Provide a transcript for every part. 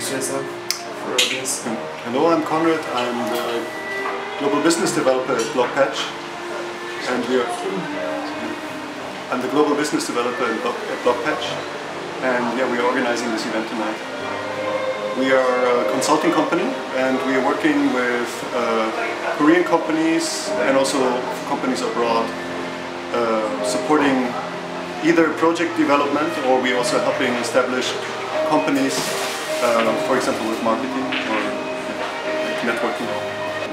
introduce yourself for our audience? Hello, I'm Konrad. I'm the global business developer at blokpatch, and I'm the global business developer at blokpatch, and yeah, we are organizing this event tonight. We are a consulting company, and we are working with Korean companies and also companies abroad, supporting either project development, or we also helping establish companies, for example, with marketing or networking.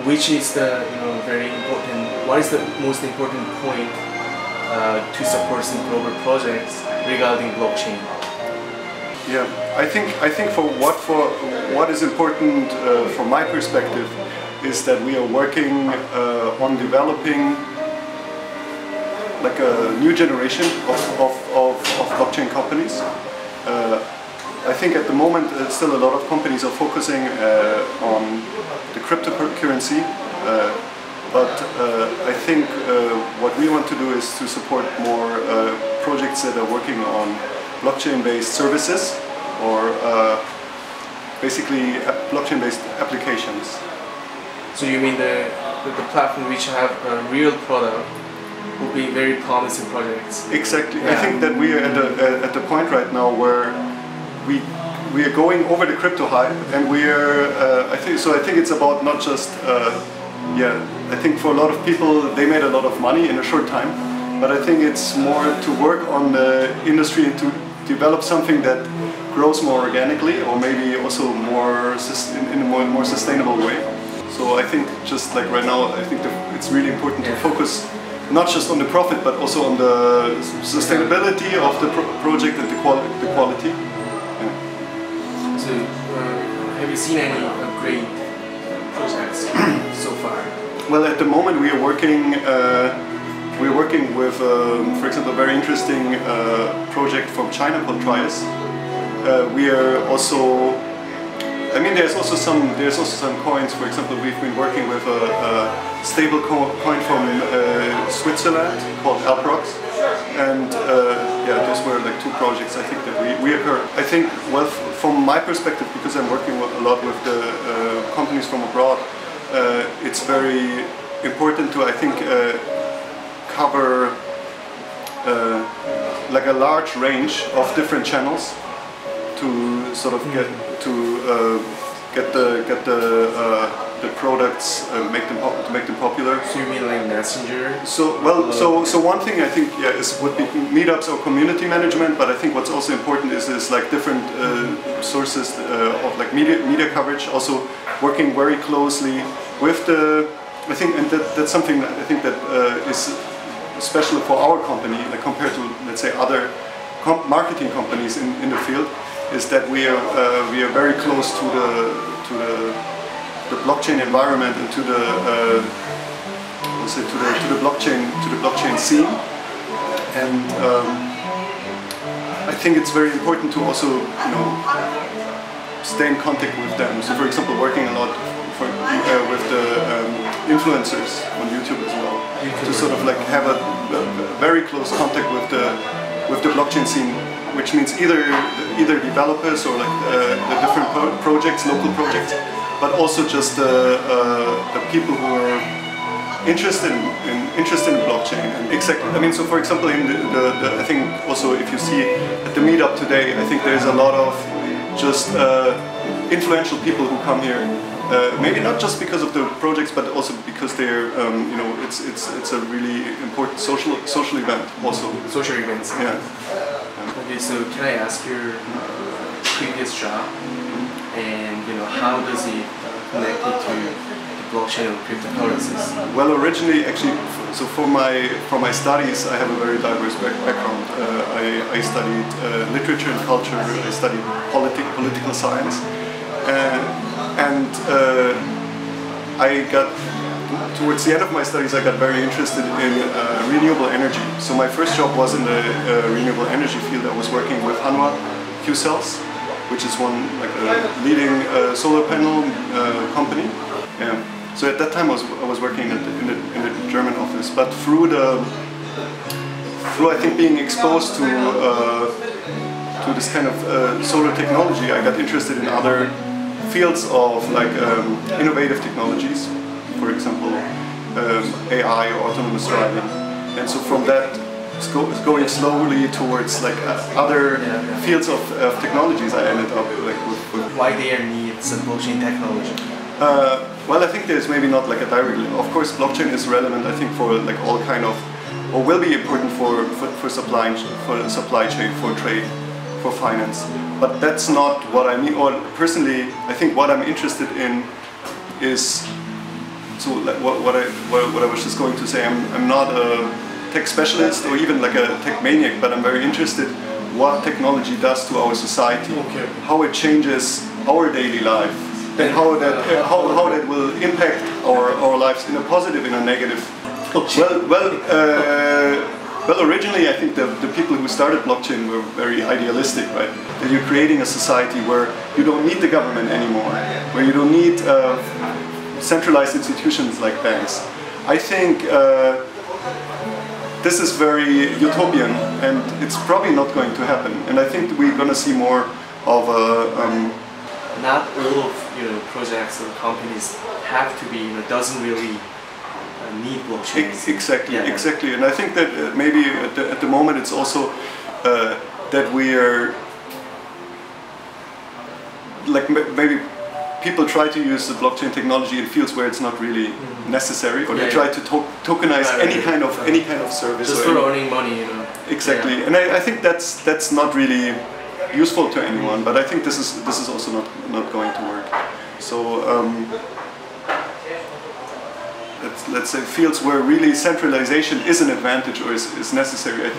Which is the very important? What is the most important point to support some global projects regarding blockchain? Yeah, I think for what is important from my perspective is that we are working on developing like a new generation of blockchain companies. I think at the moment still a lot of companies are focusing on the cryptocurrency, but I think what we want to do is to support more projects that are working on blockchain-based services, or basically blockchain-based applications. So you mean the platform which have a real product will be very promising projects? Exactly. Yeah. I think that we are at the point right now where we are going over the crypto hype, and we are. I think it's about not just. I think for a lot of people they made a lot of money in a short time, but I think it's more to work on the industry and to develop something that grows more organically, or maybe also more in a more sustainable way. So I think just like right now, I think it's really important to focus not just on the profit, but also on the sustainability of the project and the quality. Yeah. So have you seen any great projects so far? Well, at the moment we are working. We're working with, for example, a very interesting project from China called Trias. We are also, there's also some coins. For example, we've been working with a stable coin from Switzerland called Alprox, and those were like two projects I think that we occur. I think, well, from my perspective, because I'm working a lot with the companies from abroad, it's very important to, I think, cover like a large range of different channels to sort of get the products, make them popular. So you mean like Messenger? So one thing I think would be meetups or community management, but I think what's also important is like different sources of like media coverage. Also working very closely with the, I think, and that's something that I think that is especially for our company, like compared to, let's say, other marketing companies in the field, is that we are very close to the blockchain environment and to the blockchain scene, and I think it's very important to also stay in contact with them. So, for example, working a lot with the influencers on YouTube as well, to sort of like have a very close contact with the blockchain scene, which means either developers or like the different projects, local projects, but also just the people who are interested in blockchain. And exactly, so for example, in I think also if you see at the meetup today, I think there's a lot of just influential people who come here. Maybe not just because of the projects, but also because they're, it's a really important social event also. Social events. Yeah. Okay, so can I ask your previous job, and how does it connect it to the blockchain or cryptocurrencies? Well, originally, actually, so for my studies, I have a very diverse background. I studied literature and culture. I studied political science. And I got, towards the end of my studies, I got very interested in renewable energy. So my first job was in the renewable energy field. I was working with Hanwha Q-Cells, which is one like a leading solar panel company. Yeah. So at that time I was working in the German office, but through I think being exposed to to this kind of solar technology, I got interested in other fields of like innovative technologies, for example AI or autonomous driving, and so from that it's going slowly towards like other fields of technologies. I ended up like with why there needs blockchain technology. Well, I think there's maybe not like a direct link. Of course, blockchain is relevant, I think, for like all kind of, or will be important for supply chain, for trade, for finance. But that's not what I mean. Or personally, I think what I'm interested in is, so like what I was just going to say. I'm not a tech specialist or even like a tech maniac, but I'm very interested what technology does to our society, how it changes our daily life, and how that will impact our lives in a positive, in a negative. Well, originally I think the people who started blockchain were very idealistic, right? That you're creating a society where you don't need the government anymore, where you don't need centralized institutions like banks. I think this is very utopian, and it's probably not going to happen. And I think we're going to see more of a not all of projects or companies have to be doesn't really need blockchain. Exactly, exactly. And I think that maybe at the moment it's also that we are like maybe people try to use the blockchain technology in fields where it's not really necessary, or they try to tokenize any kind of service. Just for earning money, Exactly, and I think that's not really useful to anyone. But I think this is also not going to work. So let's say fields where really centralization is an advantage or is necessary,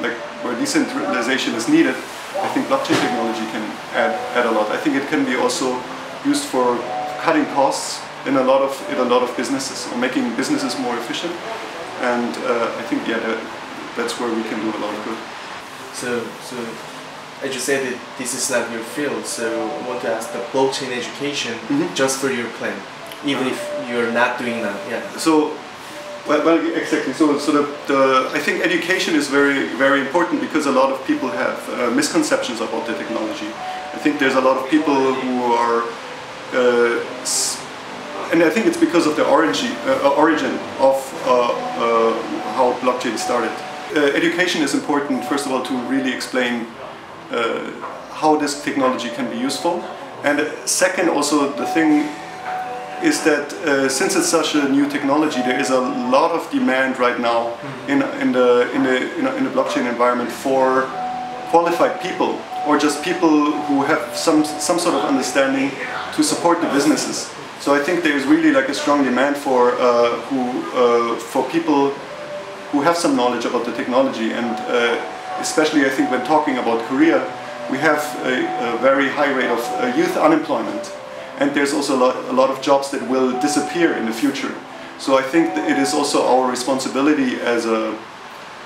like where decentralization is needed. I think blockchain technology can add a lot. I think it can be also used for cutting costs in a lot of businesses, or making businesses more efficient. And I think that's where we can do a lot of good. So as you said that this is not your field, so I want to ask the blockchain education just for your plan, even if you're not doing that. So, well, exactly. So I think education is very important, because a lot of people have misconceptions about the technology. I think there's a lot of people who are, and I think it's because of the origin of how blockchain started. Education is important, first of all, to really explain how this technology can be useful, and second, also the thing is that since it's such a new technology, there is a lot of demand right now in the blockchain environment for qualified people, or just people who have some sort of understanding to support the businesses. So I think there is really like a strong demand for people who have some knowledge about the technology, and especially I think when talking about Korea, we have a very high rate of youth unemployment, and there's also a lot of jobs that will disappear in the future. So I think that it is also our responsibility as a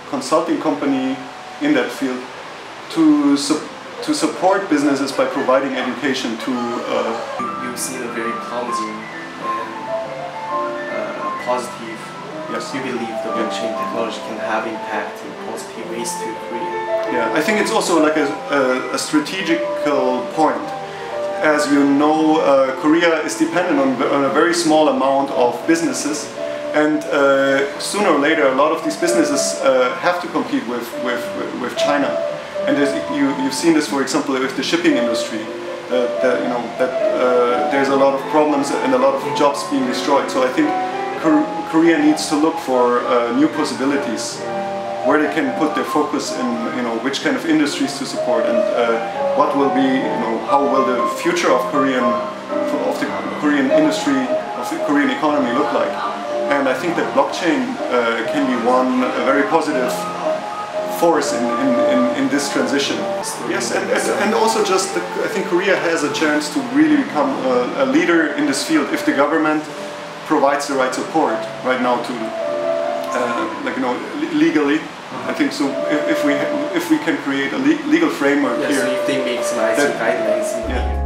consulting company in that field to support businesses by providing education to. You've seen a very promising and positive. Yes. You believe the blockchain technology can have impact in positive ways to Korea. Yeah, I think it's also like a strategical point. As you know, Korea is dependent on a very small amount of businesses, and sooner or later, a lot of these businesses have to compete with China. And you've seen this, for example, with the shipping industry. There's a lot of problems and a lot of jobs being destroyed. So I think Korea needs to look for new possibilities, where they can put their focus in, which kind of industries to support, and what will be, how will the future of the Korean industry, of the Korean economy look like. And I think that blockchain can be one very positive force in this transition. Yes, and also just I think Korea has a chance to really become a leader in this field if the government provides the right support right now to legally. I think so. If we can create a legal framework here. So if they make some guidelines.